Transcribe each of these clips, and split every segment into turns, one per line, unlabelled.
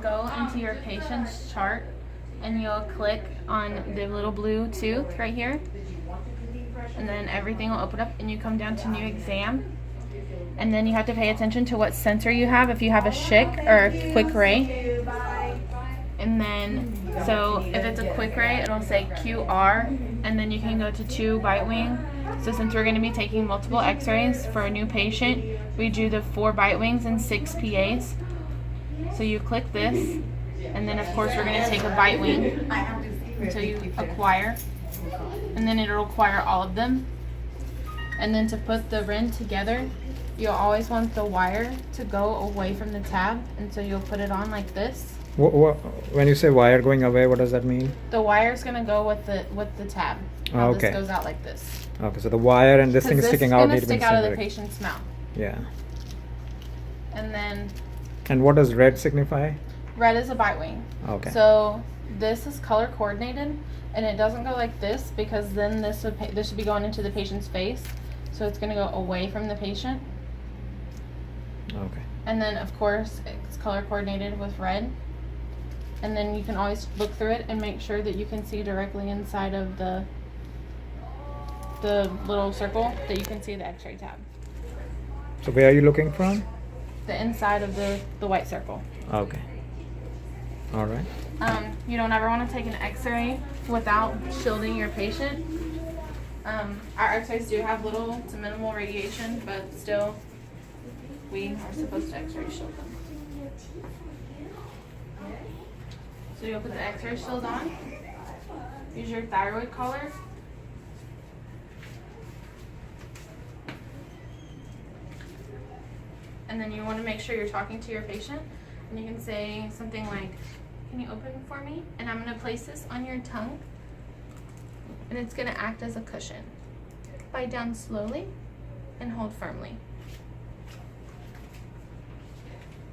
go into your patient's chart and you'll click on the little blue tooth right here, and then everything will open up and you come down to new exam, and then you have to pay attention to what sensor you have, if you have a Schick or a quick ray. And then so if it's a quick ray, it'll say QR, and then you can go to 2 bite wing. So since we're going to be taking multiple x-rays for a new patient, we do the 4 bite wings and 6 PAs. So you click this, and then of course we're going to take a bite wing until you acquire, and then it'll acquire all of them. And then to put the RIN together, you'll always want the wire to go away from the tab, and so you'll put it on like this.
When you say wire going away, what does that mean?
The wire is going to go with the tab. How
okay.
This goes out like this.
Okay, so the wire and this thing is sticking out.
This is going to stick out of the patient's mouth.
Yeah.
And then.
And what does red signify?
Red is a bite wing.
Okay.
So this is color coordinated, and it doesn't go like this because then this should be going into the patient's face. So it's going to go away from the patient.
Okay.
And then of course it's color coordinated with red. And then you can always look through it and make sure that you can see directly inside of the little circle that you can see the x-ray tab.
So where are you looking from?
The inside of the white circle.
Okay. All right.
You don't ever want to take an x-ray without shielding your patient. Our x-rays do have little to minimal radiation, but still we are supposed to x-ray shield them. So you'll put the x-ray shield on, use your thyroid collar, and then you want to make sure you're talking to your patient, and you can say something like, "Can you open for me?" And I'm going to place this on your tongue, and it's going to act as a cushion. Bite down slowly and hold firmly.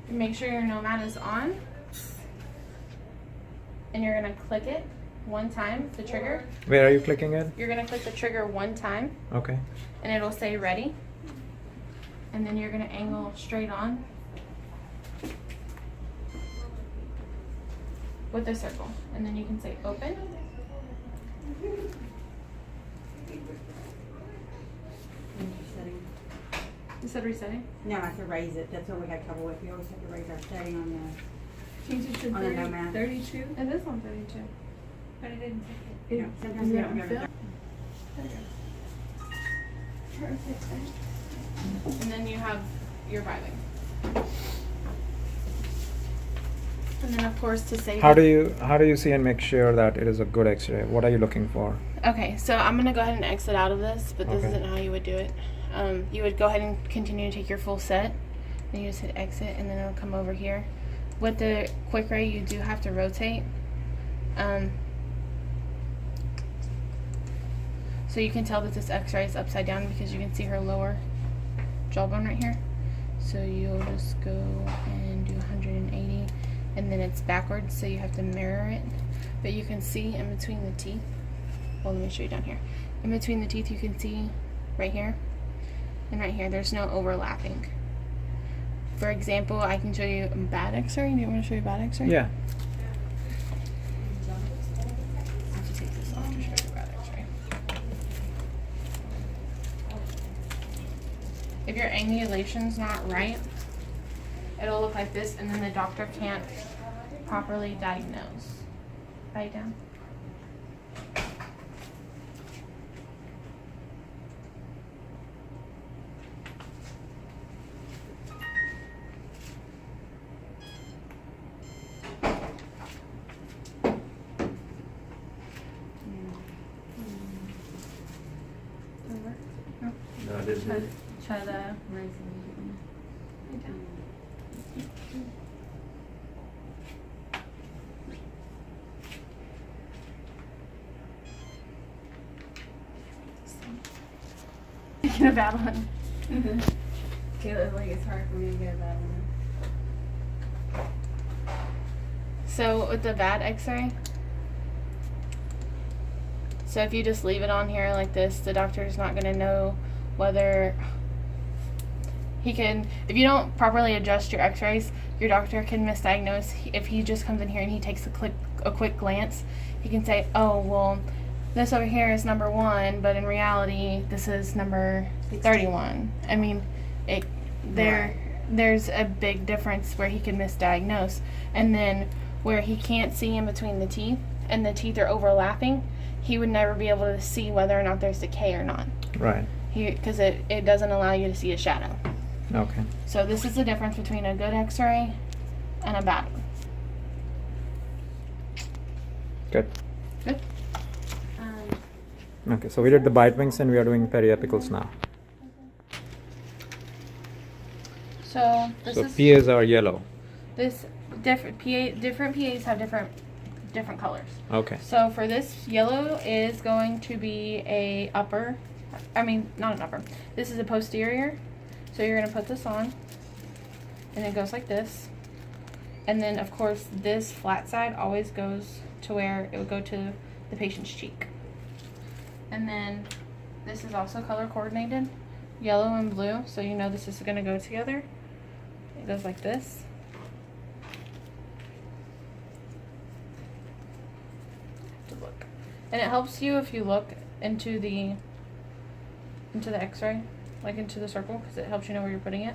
And make sure your nomad is on. And you're going to click it 1 time, the trigger.
Where are you clicking it?
You're going to click the trigger 1 time.
Okay.
And it'll say ready. And then you're going to angle straight on with a circle. And then you can say open. You said resetting?
No, I have to raise it. That's what we had trouble with. We always have to raise our setting on the.
Change it to
On the nomad.
32. It is on 32. But it didn't take it.
No, sometimes we don't remember.
Perfect. And then you have your biting. And then of course to save
How do you see and make sure that it is a good x-ray? What are you looking for?
Okay, so I'm gonna go ahead and exit out of this, but this
Okay.
isn't how you would do it. You would go ahead and continue to take your full set, and you just hit exit, and then it'll come over here. With the quick ray, you do have to rotate. So you can tell that this x-ray is upside down because you can see her lower jawbone right here. So you'll just go and do 180, and then it's backwards, so you have to mirror it. But you can see in between the teeth. Well, let me show you down here. In between the teeth, you can see right here and right here, there's no overlapping. For example, I can show you a bad x-ray. Do you want me to show you a bad x-ray?
Yeah.
I have to take this off to show you a bad x-ray. If your angulation's not right, it'll look like this, and then the doctor can't properly diagnose. Bite down.
No, it isn't.
Try the raising. Bite down. Get a bad one.
Like it's hard for me to get a bad one.
So with the bad x-ray, so if you just leave it on here like this, the doctor is not going to know whether He can, if you don't properly adjust your x-rays, your doctor can misdiagnose. If he just comes in here and he takes a quick glance, he can say, oh, well, this over here is number 1, but in reality, this is number 31. I mean, there's a big difference where he can misdiagnose. And then where he can't see in between the teeth, and the teeth are overlapping, he would never be able to see whether or not there's decay or not.
Right.
Because it doesn't allow you to see a shadow.
Okay.
So this is the difference between a good x-ray and a bad one.
Good.
Good.
Okay, so we did the bite wings and we are doing periapicals now.
So this
So
is
PAs are yellow.
this different PAs have different colors.
Okay.
So for this, yellow is going to be a upper. I mean, not an upper. This is a posterior. So you're going to put this on, and it goes like this. And then, of course, this flat side always goes to where it would go to the patient's cheek. And then this is also color coordinated, yellow and blue. So you know this is going to go together. It goes like this. To look, and it helps you if you look into the x-ray, like into the circle, because it helps you know where you're putting it.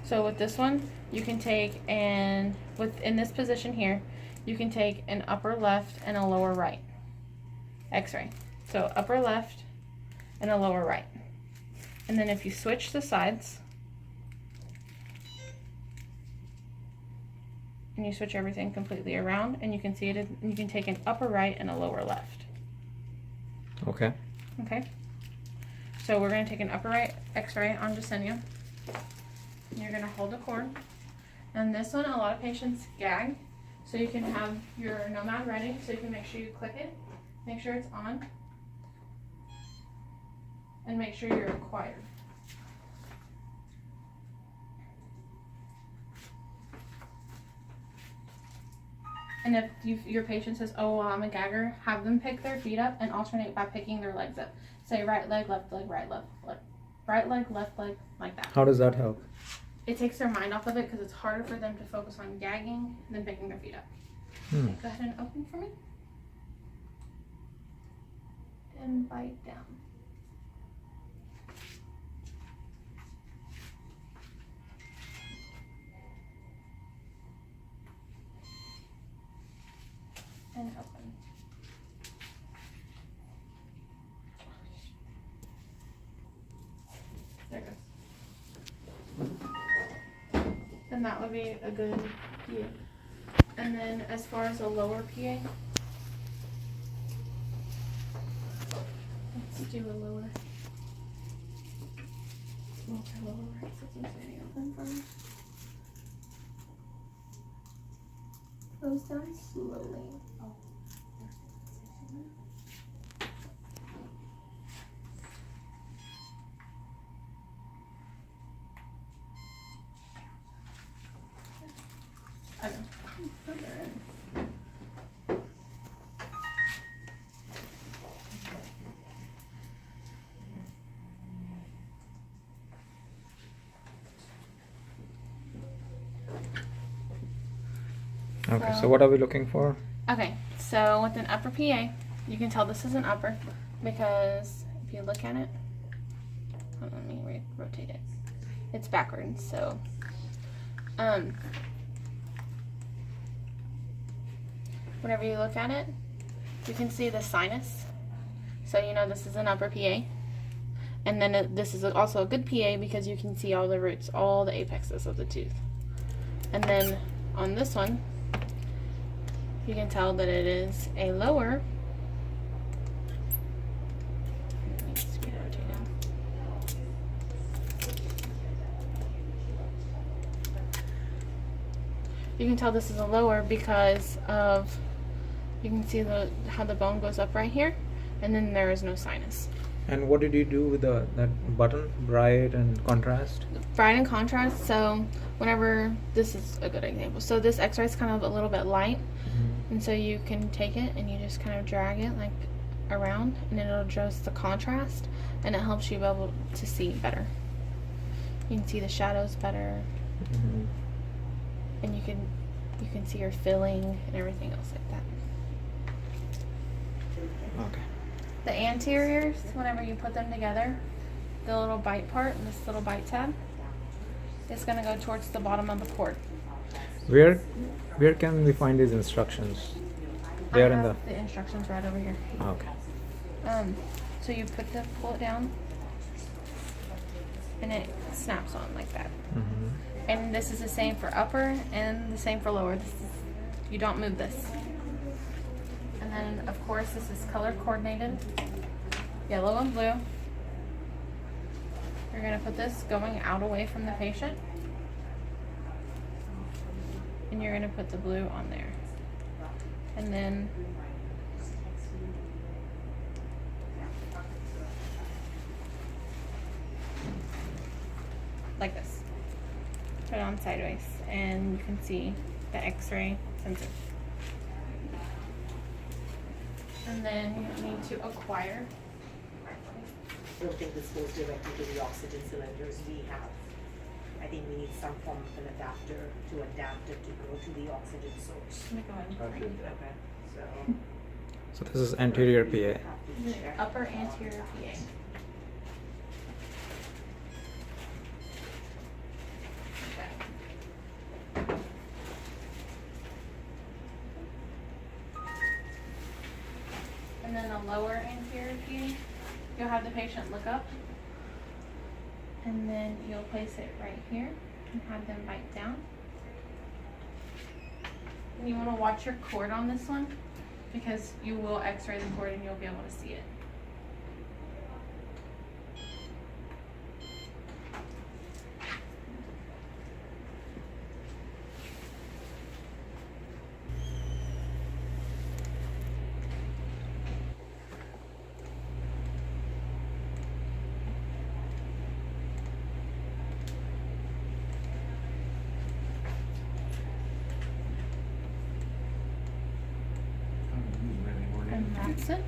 So with this one, you can take in this position here, you can take an upper left and a lower right x-ray. So upper left and a lower right. And then if you switch the sides and you switch everything completely around, and you can see it, you can take an upper right and a lower left.
Okay.
Okay. So we're going to take an upper right x-ray on Jasenia. You're going to hold the cord. And this one, a lot of patients gag. So you can have your Nomad ready. So you can make sure you click it. Make sure it's on. And make sure you're required. And if your patient says, oh, well, I'm a gagger, have them pick their feet up and alternate by picking their legs up. Say right leg, left leg, right leg, right leg, left leg, like that.
How does that help?
It takes their mind off of it because it's harder for them to focus on gagging than picking their feet up. Okay, go ahead and open for me. And bite down. And open. There it goes. And that would be a good PA. And then as far as a lower PA, let's do a lower. Lower right, so it's standing open for me. Close down slowly. I know. Put her in.
Okay, so what are we looking for?
Okay, so with an upper PA, you can tell this is an upper because if you look at it, let me rotate it. It's backwards, so whenever you look at it, you can see the sinus. So you know this is an upper PA. And then this is also a good PA because you can see all the roots, all the apexes of the tooth. And then on this one, you can tell that it is a lower. Let me just rotate it. You can tell this is a lower because of, you can see how the bone goes up right here, and then there is no sinus.
And what did you do with that button? Bright and contrast?
Bright and contrast, so whenever, this is a good example. So this x-ray is kind of a little bit light, and so you can take it and you just kind of drag it like around, and it'll adjust the contrast, and it helps you be able to see better. You can see the shadows better,
Mhm.
and you can see your filling and everything else like that.
Okay.
The anteriors, whenever you put them together, the little bite part, and this little bite tab, is going to go towards the bottom of the cord.
Where can we find these instructions?
I
They are in
have
the.
the instructions right over here.
Okay.
So you pull it down, and it snaps on like that.
Mhm.
And this is the same for upper and the same for lower. You don't move this. And then, of course, this is color coordinated, yellow and blue. You're going to put this going out away from the patient. And you're going to put the blue on there. And then like this. Put it on sideways, and you can see the X-ray sensor. And then you need to acquire.
I don't think this goes directly to the oxygen cylinders we have. I think we need some form of an adapter to adapt it to go to the oxygen source.
Let me go ahead and bring it.
Okay, so.
So this is anterior PA.
have to check.
Upper anterior PA. And then the lower anterior PA, you'll have the patient look up, and then you'll place it right here and have them bite down. And you want to watch your cord on this one, because you will x-ray the cord and you'll be able to see it. And that's it.